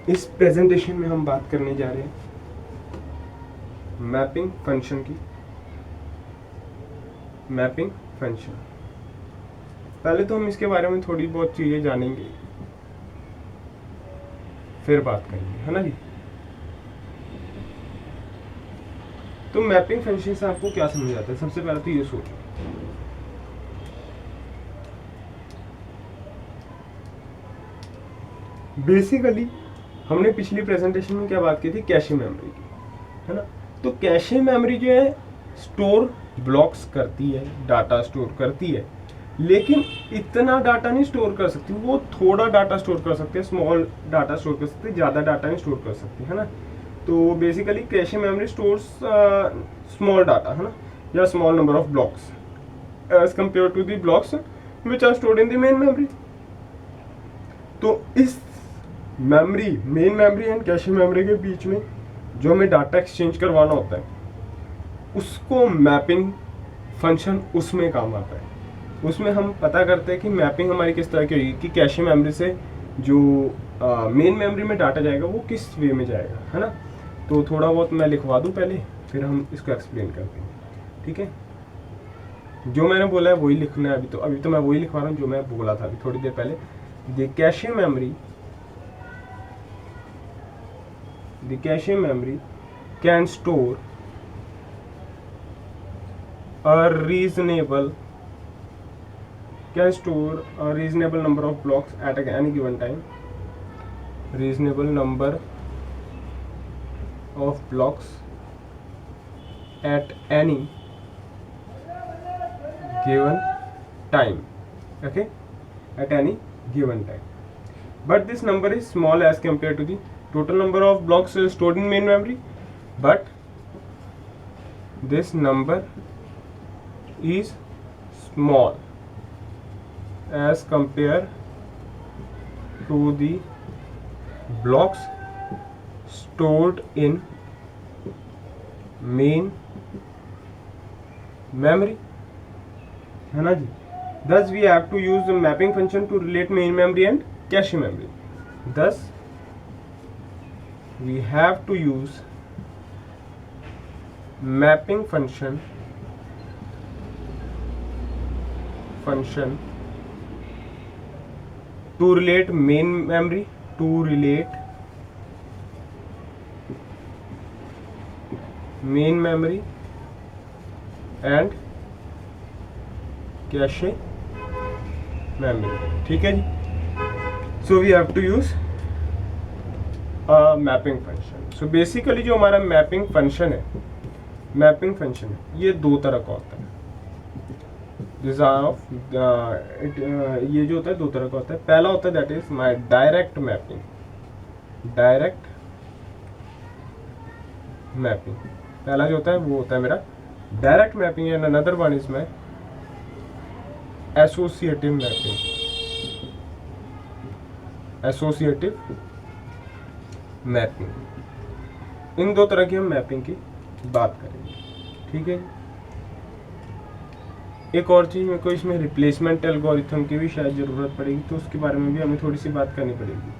इस प्रेजेंटेशन में हम बात करने जा रहे हैं मैपिंग फंक्शन की। मैपिंग फंक्शन, पहले तो हम इसके बारे में थोड़ी बहुत चीज़ें जानेंगे, फिर बात करेंगे, है ना जी। तो मैपिंग फंक्शन से आपको क्या समझ आता है? सबसे पहले तो ये सोचो, बेसिकली हमने पिछली प्रेजेंटेशन में क्या बात की थी? कैशे मेमोरी की, है ना। तो कैशे मेमोरी जो है स्टोर ब्लॉक्स करती है, डाटा स्टोर करती है, लेकिन इतना डाटा नहीं स्टोर कर सकती। वो थोड़ा डाटा स्टोर कर सकते हैं, स्मॉल डाटा स्टोर कर सकते हैं, ज़्यादा डाटा नहीं स्टोर कर सकती, है ना। तो basically cache memory stores small data, है ना, या small number of blocks as compared to the blocks which are stored in the main memory. तो इस memory, main memory and cache memory के बीच में जो हमें डाटा एक्सचेंज करवाना होता है, उसको मैपिंग फंक्शन उसमें काम आता है। उसमें हम पता करते हैं कि मैपिंग हमारी किस तरह की होगी, कि कैशे मेमोरी से जो मेन मेमोरी में डाटा जाएगा वो किस वे में जाएगा, है ना। तो थोड़ा बहुत मैं लिखवा दूं पहले, फिर हम इसको एक्सप्लेन करते हैं, ठीक है। जो मैंने बोला है वही लिखना है। अभी तो मैं वही लिखवा रहा हूँ जो मैं बोला था अभी थोड़ी देर पहले। The cache memory can store a reasonable number of blocks at any given time. Reasonable number of blocks at any given time. Okay, at any given time. But this number is small as compared to the total number of blocks stored in main memory. But this number is small as compared to the blocks stored in main memory, है ना जी। Thus we have to use the mapping function to relate main memory and cache memory. Thus we have to use mapping function to relate main memory and cache memory, ठीक है जी। So we have to use mapping function. So basically जो हमारा mapping function है, ये दो तरह का होता है। ये जो होता है दो तरह का होता है। पहला होता है that is my direct mapping. पहला जो होता है वो होता है मेरा direct mapping, and another one is my associative mapping. इन दो तरह की हम मैपिंग की बात करेंगे, ठीक है। एक और चीज़ मेरे को इसमें रिप्लेसमेंट एल्गोरिथम की भी शायद ज़रूरत पड़ेगी, तो उसके बारे में भी हमें थोड़ी सी बात करनी पड़ेगी।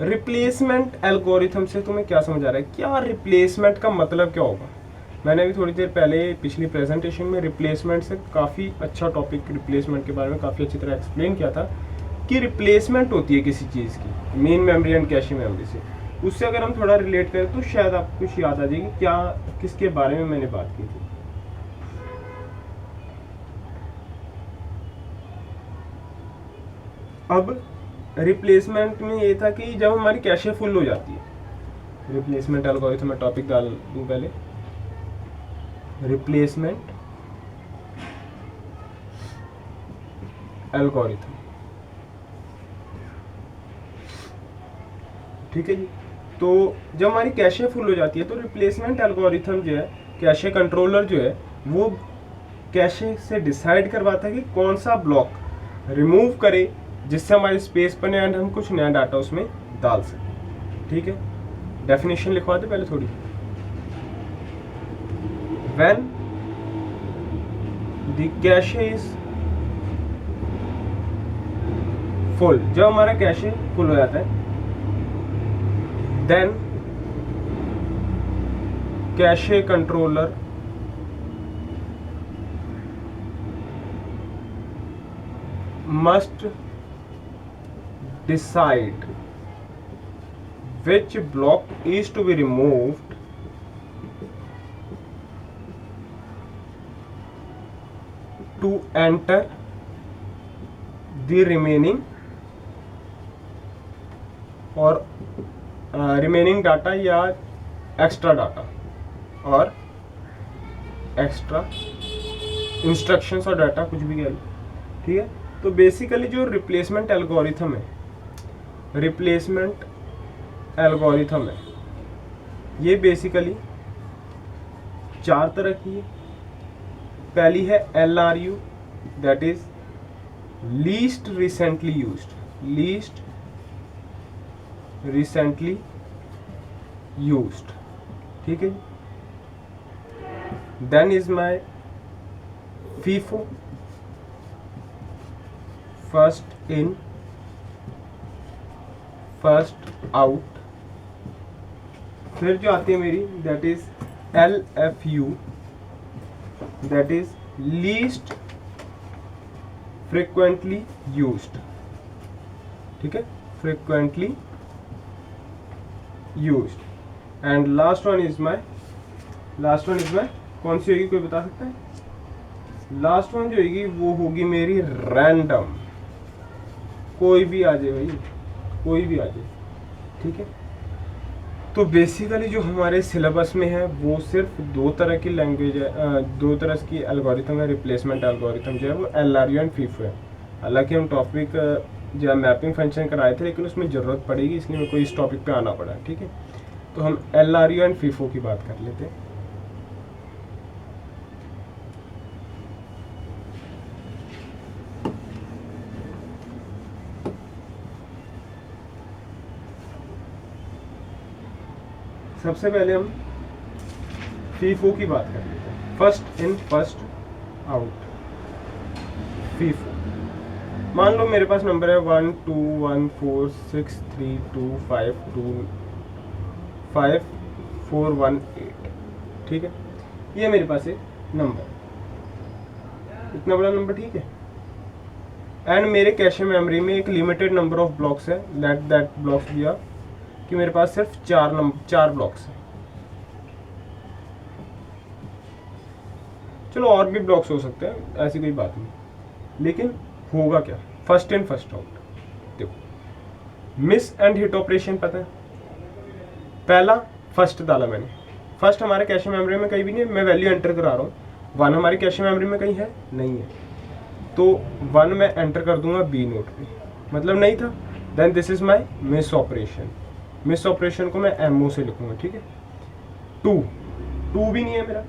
रिप्लेसमेंट एल्गोरिथम से तुम्हें क्या समझ आ रहा है? क्या रिप्लेसमेंट का मतलब क्या होगा? मैंने अभी थोड़ी देर पहले पिछली प्रेजेंटेशन में रिप्लेसमेंट से काफ़ी अच्छा टॉपिक, रिप्लेसमेंट के बारे में काफ़ी अच्छी तरह एक्सप्लेन किया था कि रिप्लेसमेंट होती है किसी चीज़ की main memory and cache memory से। उससे अगर हम थोड़ा रिलेट करें तो शायद आपको कुछ याद आ जाएगी क्या, किसके बारे में मैंने बात की थी। अब रिप्लेसमेंट में ये था कि जब हमारी कैशे फुल हो जाती है, रिप्लेसमेंट एल्गोरिथम में टॉपिक डाल दूं पहले। रिप्लेसमेंट एल्गोरिथम, ठीक है जी। तो जब हमारी कैशे फुल हो जाती है तो रिप्लेसमेंट एल्गोरिथम जो है, कैशे कंट्रोलर जो है, वो कैशे से डिसाइड करवाता है कि कौन सा ब्लॉक रिमूव करे जिससे हमारी स्पेस बने एंड हम कुछ नया डाटा उसमें डाल सकें, ठीक है। डेफिनेशन लिखवा दे पहले थोड़ी। when the cache is full, जब हमारा कैशे फुल हो जाता है then cache controller must decide which block is to be removed to enter the remaining और remaining data या extra data और extra instructions और data, कुछ भी कह लो, ठीक है। तो बेसिकली जो रिप्लेसमेंट एल्गोरिथम है, ये बेसिकली 4 तरह की है। पहली है LRU, that is least recently used, ठीक है। Then is my FIFO, first in first out. फिर जो आती है मेरी that is LFU, that is least frequently used, ठीक है, frequently used. And last one is my कौन सी होगी, कोई बता सकता है? लास्ट वन जो होगी वो होगी मेरी रैंडम, कोई भी आ जाए भाई, कोई भी आ जाए, ठीक है। तो बेसिकली जो हमारे सिलेबस में है वो सिर्फ 2 तरह की लैंग्वेज है, 2 तरह की एल्गोरिथम है। रिप्लेसमेंट एल्गोरिथम जो है वो LRU एंड FIFO है। हालांकि हम टॉपिक जो है मैपिंग फंक्शन कराए थे, लेकिन उसमें ज़रूरत पड़ेगी, इसलिए मेरे को इस टॉपिक पे आना पड़ा, ठीक है। तो हम LRU एंड FIFO की बात कर लेते हैं। सबसे पहले हम FIFO की बात कर लेते हैं, first in first out FIFO। मान लो मेरे पास नंबर है 1 2 1 4 6 3 2 5 2 5 4 1 8, ठीक है। ये मेरे पास एक नंबर, इतना बड़ा नंबर, ठीक है। एंड मेरे कैशे मेमोरी में एक लिमिटेड नंबर ऑफ ब्लॉक्स है, दैट ब्लॉक्स दिया कि मेरे पास सिर्फ 4 ब्लॉक्स हैं। चलो और भी ब्लॉक्स हो सकते हैं, ऐसी कोई बात नहीं, लेकिन होगा क्या, फर्स्ट इन फर्स्ट आउट। देखो मिस एंड हिट ऑपरेशन पता है, पहला फर्स्ट डाला मैंने, फर्स्ट हमारे कैशे मेमोरी में कहीं भी नहीं है, मैं वैल्यू एंटर करा रहा हूँ, 1 हमारी कैशे मेमोरी में कहीं है नहीं है, तो 1 मैं एंटर कर दूंगा B नोट पे, मतलब नहीं था। Then this is my miss operation को मैं MO से लिखूंगा, ठीक है। 2 भी नहीं है मेरा,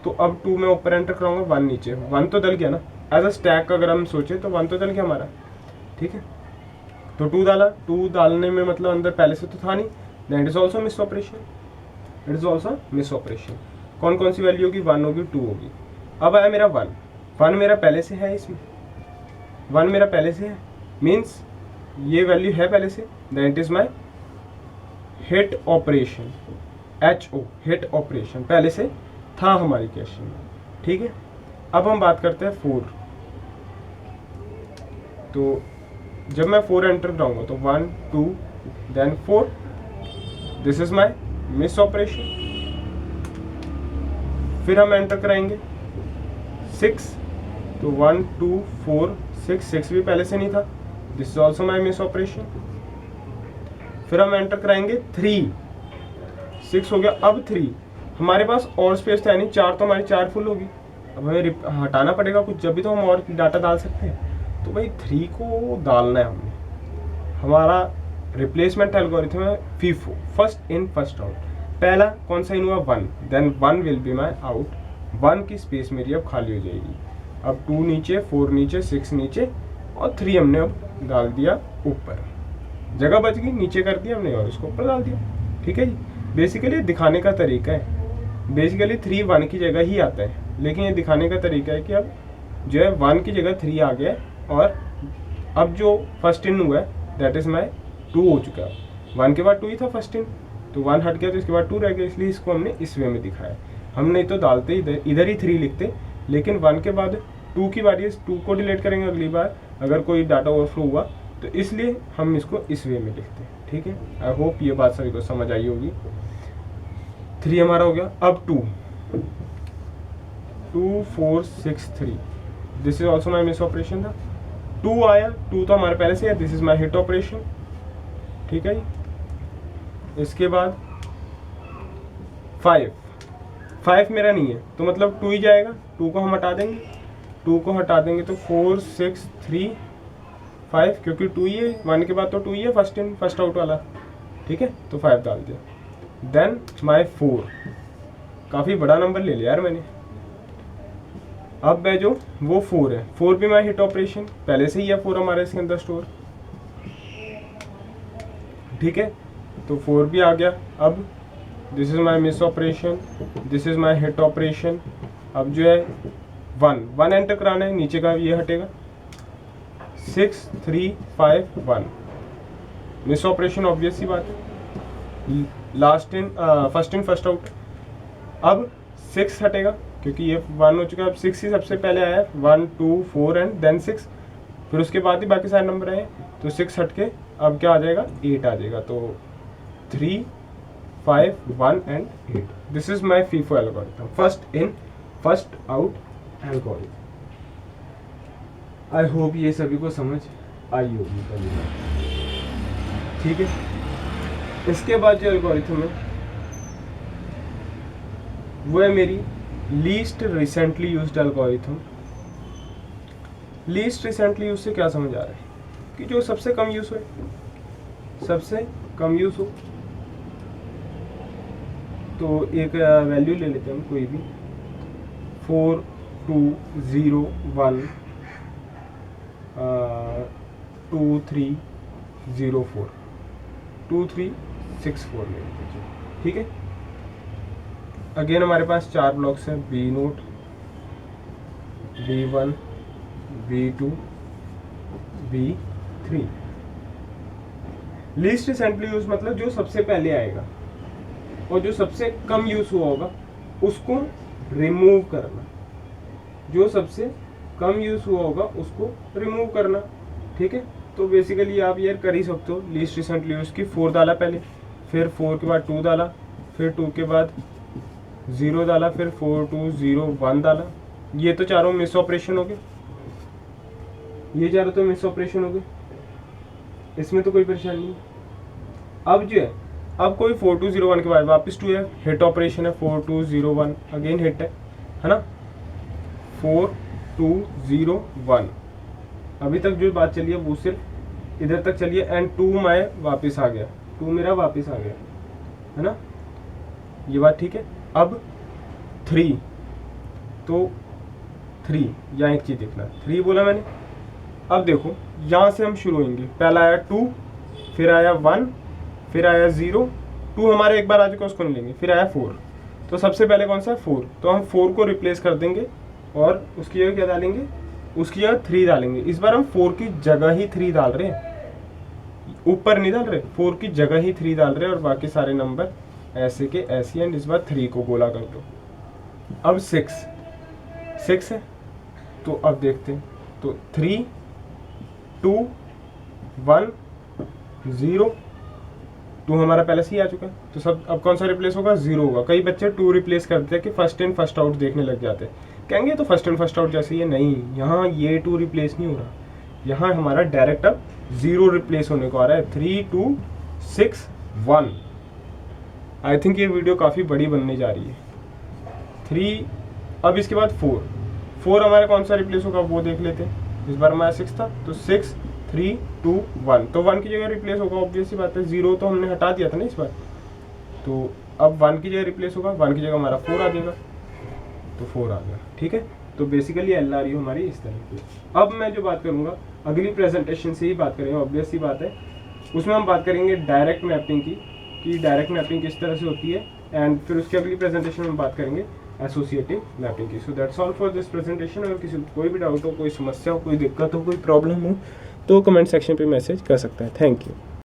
तो अब 2 मैं ऊपर एंटर कराऊंगा, 1 नीचे, 1 तो डल गया ना, एज अ स्टैक अगर हम सोचे तो 1 तो डल गया हमारा, ठीक है। तो 2 डाला, 2 डालने में मतलब अंदर पहले से तो था नहीं, that is also miss operation. कौन कौन सी वैल्यू होगी, 1 होगी, 2 होगी। अब आया मेरा 1 मेरा पहले से है, इसमें 1 मेरा पहले से है, मीन्स ये वैल्यू है पहले से, that is my hit operation, HO hit operation पहले से था हमारी कैशे में, ठीक है। अब हम बात करते हैं 4। तो जब मैं 4 एंटर कराऊंगा तो 1 2 then 4, this is my miss operation. फिर हम एंटर कराएंगे 6, तो 1 2 4 6 भी पहले से नहीं था, this is also my miss operation. फिर हम एंटर कराएंगे 3, 6 हो गया। अब 3 हमारे पास और स्पेस था नहीं, 4 तो हमारी 4 फुल होगी, अब हमें हटाना पड़ेगा कुछ, जब भी तो हम और डाटा डाल सकते हैं। तो भाई 3 को डालना है हमने, हमारा रिप्लेसमेंट एल्गोरिथम है FIFO, first in first out. पहला कौन सा इन हुआ, 1, then 1 will be my out, 1 की स्पेस मेरी अब खाली हो जाएगी। अब 2 नीचे, 4 नीचे, 6 नीचे और 3 हमने अब डाल दिया ऊपर, जगह बच गई, नीचे कर दिया हमने और इसको ऊपर डाल दिया, ठीक है जी। बेसिकली दिखाने का तरीका है, बेसिकली 3 1 की जगह ही आता है, लेकिन ये दिखाने का तरीका है कि अब जो है 1 की जगह 3 आ गया और अब जो फर्स्ट इन हुआ है दैट इज माई 2 हो चुका है, 1 के बाद 2 ही था फर्स्ट इन, तो 1 हट गया तो इसके बाद 2 रह गया, इसलिए इसको हमने इस वे में दिखाया। हम नहीं तो डालते इधर ही 3 लिखते, लेकिन 1 के बाद 2 की बारी है, 2 को डिलीट करेंगे अगली बार अगर कोई डाटा ओवरफ्लो हुआ, तो इसलिए हम इसको इस वे में लिखते हैं। ठीक है, आई होप ये बात सभी को समझ आई होगी। 3 हमारा हो गया। अब 2 4 6 3, this is also my miss operation था। 2 आया, 2 तो हमारे पहले से है, this is my hit operation. ठीक है जी, इसके बाद 5 मेरा नहीं है तो मतलब 2 ही जाएगा, 2 को हम हटा देंगे, 2 को हटा देंगे तो 4 6 3 5, क्योंकि 2 ही है, 1 के बाद तो 2 ही है फर्स्ट इन फर्स्ट आउट वाला। ठीक है, तो 5 डाल दिया। देन माई 4, काफ़ी बड़ा नंबर ले लिया यार मैंने। अब मैं जो वो 4 है, 4 भी माई हिट ऑपरेशन, पहले से ही है 4 हमारे इसके अंदर स्टोर। ठीक है, तो 4 भी आ गया। अब this is my miss operation, this is my hit operation. अब जो है 1 एंटर कराना है, नीचे का ये हटेगा। 6 3 5 1, मिस ऑपरेशन ऑब्वियस सी बात है, last in first in first out. अब 6 हटेगा क्योंकि ये 1 हो चुका है, अब 6 ही सबसे पहले आया, 1 2 4 एंड देन 6, फिर उसके बाद ही बाकी सारे नंबर आए, तो 6 हट के अब क्या आ जाएगा, 8 आ जाएगा। तो 3 5 1 and 8, this is my FIFO algorithm, first in first out algorithm. I hope ये सभी को समझ आई होगी कभी। ठीक है, इसके बाद जो एल्गोरिथम है वो है मेरी least recently used algorithm. Least recently use से क्या समझ आ रहा है कि जो सबसे कम यूज हो, सबसे कम यूज हो। तो एक वैल्यू ले लेते हैं हम कोई भी, 4 2 0 1 2 3 0 4 2 3 6 4 ले लेते हैं। ठीक है, अगेन हमारे पास 4 ब्लॉक्स हैं, B naught, B1 B2 B3। Least recently use मतलब जो सबसे पहले आएगा और जो सबसे कम यूज हुआ होगा उसको रिमूव करना, जो सबसे कम यूज हुआ होगा उसको रिमूव करना। ठीक है, तो बेसिकली आप यार कर ही सकते हो। लीस्ट रिसेंटली यूज की 4 डाला पहले, फिर 4 के बाद 2 डाला, फिर 2 के बाद 0 डाला, फिर 4 2 0 1 डाला। ये तो चारों मिस ऑपरेशन हो गए, ये चारों तो मिस ऑपरेशन हो गए, इसमें तो कोई परेशानी नहीं। अब जो है, अब कोई 4 2 0 1 के बाद वापस 2 है, हिट ऑपरेशन है, 4 2 0 1 अगेन हिट है ना, 4 2 0 1। अभी तक जो बात चली है वो सिर्फ इधर तक चलिए, एंड 2 मैं वापस आ गया, 2 मेरा वापस आ गया, है ना, ये बात ठीक है। अब 3, तो 3 यहाँ एक चीज देखना, 3 बोला मैंने। अब देखो यहाँ से हम शुरू होंगे, पहला आया 2, फिर आया 1, फिर आया 0, 2 हमारे एक बार आ चुका उसको नहीं लेंगे, फिर आया 4, तो सबसे पहले कौन सा है 4, तो हम 4 को रिप्लेस कर देंगे और उसकी जगह क्या डालेंगे, उसकी जगह 3 डालेंगे। इस बार हम 4 की जगह ही 3 डाल रहे हैं, ऊपर नहीं डाल रहे, 4 की जगह ही 3 डाल रहे हैं, और बाकी सारे नंबर ऐसे के ऐसे, एंड इस बार 3 को गोला कर दो। अब 6 है, तो अब देखते हैं, तो 3 2 1 0, 2 हमारा पहले से ही आ चुका है, तो सब अब कौन सा रिप्लेस होगा, 0 होगा। कई बच्चे 2 रिप्लेस करते हैं कि फर्स्ट इन फर्स्ट आउट देखने लग जाते हैं, कहेंगे तो फर्स्ट इन फर्स्ट आउट जैसे ही है, नहीं, यहाँ ये 2 रिप्लेस नहीं हो रहा, यहाँ हमारा डायरेक्ट अब 0 रिप्लेस होने को आ रहा है, 3 2 6 1। आई थिंक ये वीडियो काफ़ी बड़ी बनने जा रही है। 3, अब इसके बाद 4 हमारा कौन सा रिप्लेस होगा वो देख लेते हैं। इस बार हमारा 6 था, तो 6 3 2 1, तो 1 की जगह रिप्लेस होगा, ऑब्वियस सी बात है, 0 तो हमने हटा दिया था ना इस बार, तो अब 1 की जगह रिप्लेस होगा, 1 की जगह हमारा 4 आ जाएगा, तो 4 आ गया। ठीक है, तो बेसिकली LRU हमारी इस तरह की। अब मैं जो बात करूँगा अगली प्रेजेंटेशन से ही बात करेंगे, ऑब्वियस सी बात है, उसमें हम बात करेंगे डायरेक्ट मैपिंग की, कि डायरेक्ट मैपिंग किस तरह से होती है, एंड फिर उसकी अगली प्रेजेंटेशन में बात करेंगे एसोसिएटिव मैपिंग की। So that's all for this presentation. अगर किसी कोई भी डाउट हो, कोई समस्या हो, कोई दिक्कत हो, कोई प्रॉब्लम हो, तो कमेंट सेक्शन पे मैसेज कर सकता है। Thank you.